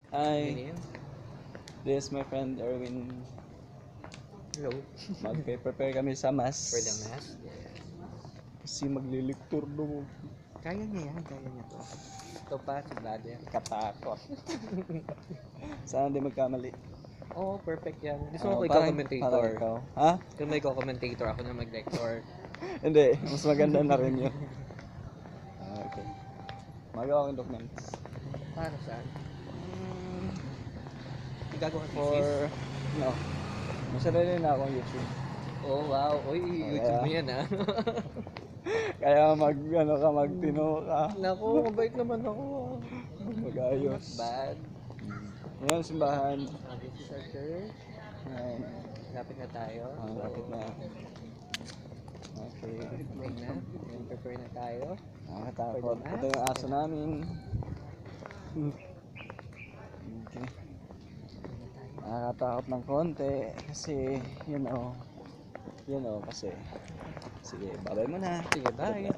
Hi, Ganyan. this is my friend Erwin. Hello. Magpe-prepare kami sa mass. For the mass. Kasi magliliktur doon. Kaya niya yan. Kaya niya to. Ito pa, si brother. Katakot. Sana di magkamali. Oo, perfect yan. Gusto mo ko Parang ikaw-commentator. ikaw. Ha? Kung may ikaw-commentator, ako na mag-lector. Hindi, mas maganda na rin yun. Okay. Magawa akong documents. Para saan? Gagawa ng For, thesis? no. Masarili na akong YouTube. Oh, wow. Uy, YouTube mo yan, ha? Kaya magtino ka. Naku, mabait naman ako. Mag-ayos. Bad. Ayan, simbahan. This is our church. Ayan. Lapit na tayo. Lapit na. Okay. Okay na. Prepare na tayo. Nakakatakot. Ito yung aso namin. Okay. Nakakatakot ng konti kasi kasi sige, babay mo na. Sige, bye.